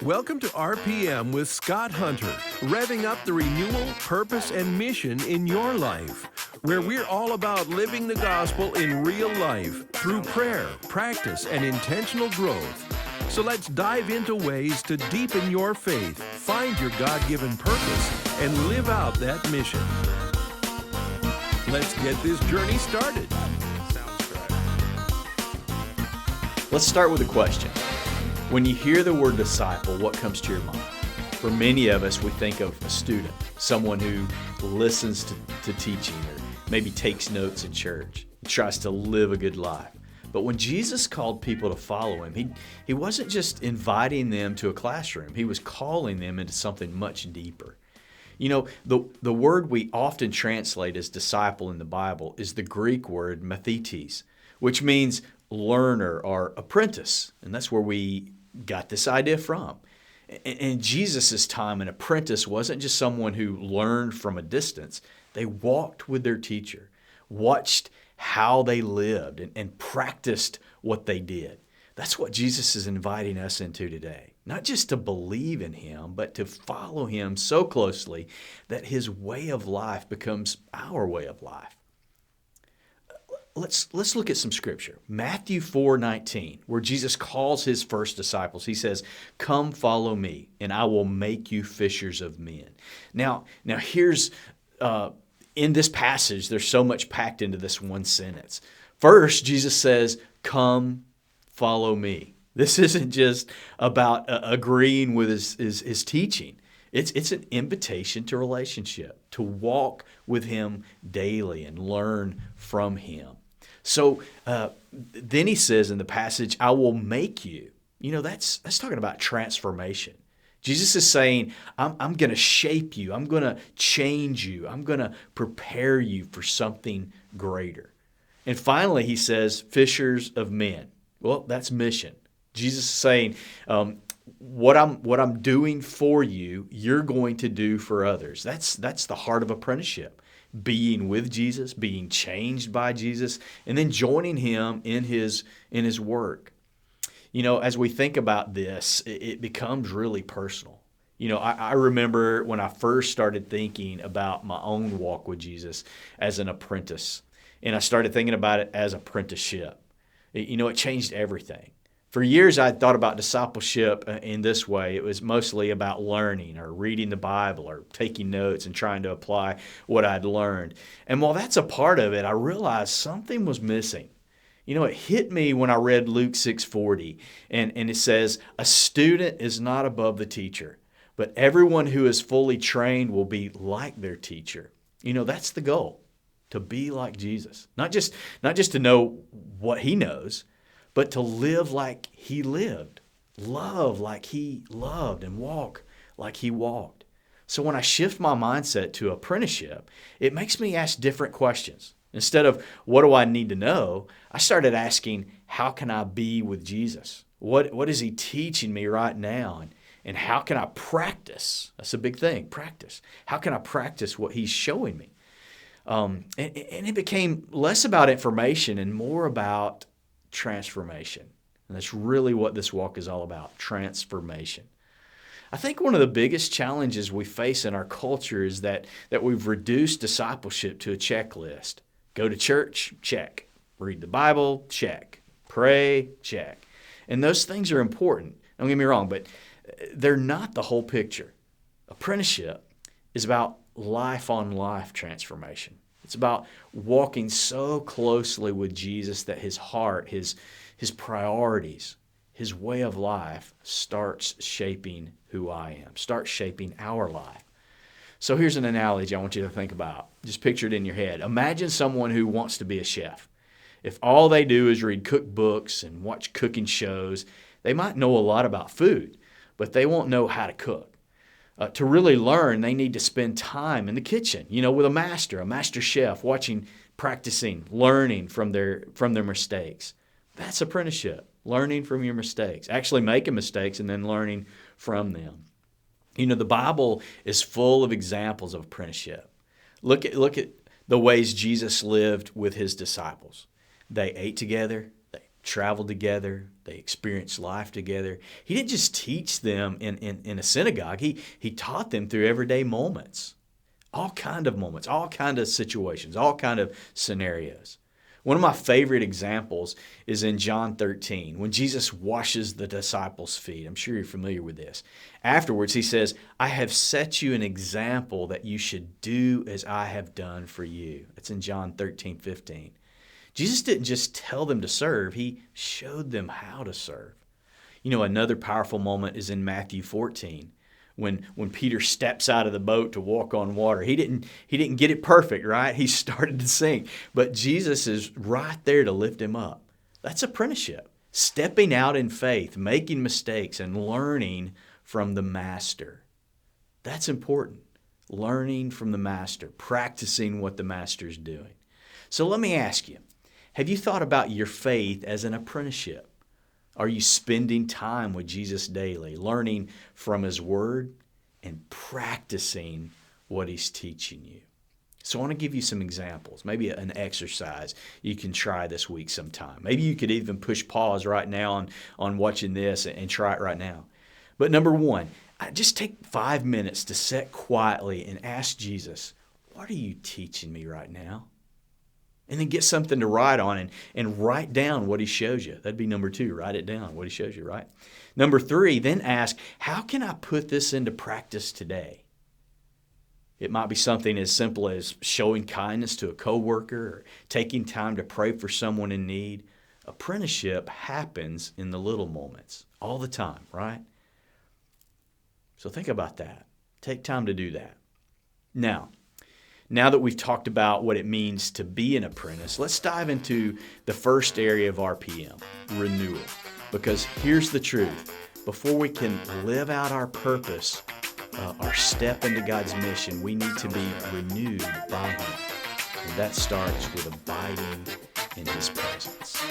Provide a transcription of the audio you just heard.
Welcome to RPM with Scott Hunter, revving up the renewal, purpose, and mission in your life, where we're all about living the gospel in real life through prayer, practice, and intentional growth. So let's dive into ways to deepen your faith, find your God-given purpose, and live out that mission. Let's get this journey started. Let's start with a question. When you hear the word disciple, what comes to your mind? For many of us, we think of a student, someone who listens to teaching or maybe takes notes in church, tries to live a good life. But when Jesus called people to follow him, he wasn't just inviting them to a classroom. He was calling them into something much deeper. You know, the word we often translate as disciple in the Bible is the Greek word mathetes, which means learner or apprentice. And that's where we got this idea from. In Jesus' time, an apprentice wasn't just someone who learned from a distance. They walked with their teacher, watched how they lived, and practiced what they did. That's what Jesus is inviting us into today. Not just to believe in him, but to follow him so closely that his way of life becomes our way of life. Let's look at some scripture. Matthew 4:19, where Jesus calls his first disciples. He says, "Come follow me, and I will make you fishers of men." Now here's, in this passage, there's so much packed into this one sentence. First, Jesus says, "Come follow me." This isn't just about agreeing with his teaching. It's an invitation to relationship, to walk with him daily and learn from him. So then he says in the passage, "I will make you." You know, that's talking about transformation. Jesus is saying, I'm going to shape you. I'm going to change you. I'm going to prepare you for something greater. And finally, he says, fishers of men. Well, that's mission. Jesus is saying, what I'm doing for you, you're going to do for others. That's the heart of apprenticeship. Being with Jesus, being changed by Jesus, and then joining him in his work. You know, as we think about this, it becomes really personal. You know, I remember when I first started thinking about my own walk with Jesus as an apprentice, and I started thinking about it as apprenticeship. You know, it changed everything. For years, I thought about discipleship in this way. It was mostly about learning or reading the Bible or taking notes and trying to apply what I'd learned. And while that's a part of it, I realized something was missing. You know, it hit me when I read Luke 6:40, and it says, "A student is not above the teacher, but everyone who is fully trained will be like their teacher." You know, that's the goal, to be like Jesus. Not just to know what he knows, but to live like he lived, love like he loved, and walk like he walked. So when I shift my mindset to apprenticeship, it makes me ask different questions. Instead of what do I need to know, I started asking, how can I be with Jesus? What is he teaching me right now? And how can I practice? That's a big thing, practice. How can I practice what he's showing me? And it became less about information and more about transformation. And that's really what this walk is all about, transformation. I think one of the biggest challenges we face in our culture is that we've reduced discipleship to a checklist. Go to church, check. Read the Bible, check. Pray, check. And those things are important, don't get me wrong, but they're not the whole picture. Apprenticeship is about life-on-life transformation. It's about walking so closely with Jesus that his heart, his priorities, his way of life starts shaping who I am, starts shaping our life. So here's an analogy I want you to think about. Just picture it in your head. Imagine someone who wants to be a chef. If all they do is read cookbooks and watch cooking shows, they might know a lot about food, but they won't know how to cook. To really learn, they need to spend time in the kitchen, you know, with a master chef, watching, practicing, learning from their mistakes. That's apprenticeship, learning from your mistakes, actually making mistakes and then learning from them. You know, the Bible is full of examples of apprenticeship. Look at the ways Jesus lived with his disciples. They ate together, they traveled together, They experienced life together. He didn't just teach them in a synagogue. He taught them through everyday moments. All kind of moments, all kind of situations, all kind of scenarios. One of my favorite examples is in John 13, when Jesus washes the disciples' feet. I'm sure you're familiar with this. Afterwards, he says, I have set you an example that you should do as I have done for you. That's in John 13:15. Jesus didn't just tell them to serve, he showed them how to serve. You know, another powerful moment is in Matthew 14. When Peter steps out of the boat to walk on water. He didn't get it perfect, right? He started to sink. But Jesus is right there to lift him up. That's apprenticeship. Stepping out in faith, making mistakes, and learning from the master. That's important. Learning from the master, practicing what the master's doing. So let me ask you, have you thought about your faith as an apprenticeship? Are you spending time with Jesus daily, learning from His Word and practicing what He's teaching you? So I want to give you some examples, maybe an exercise you can try this week sometime. Maybe you could even push pause right now on watching this and try it right now. But number one, just take 5 minutes to sit quietly and ask Jesus, what are you teaching me right now? And then get something to write on and write down what He shows you. That'd be number two, write it down, what He shows you, right? Number three, then ask, how can I put this into practice today? It might be something as simple as showing kindness to a coworker or taking time to pray for someone in need. Apprenticeship happens in the little moments all the time, right? So think about that. Take time to do that. Now that we've talked about what it means to be an apprentice, let's dive into the first area of RPM, renewal. Because here's the truth. Before we can live out our purpose, our step into God's mission, we need to be renewed by Him. And that starts with abiding in His presence.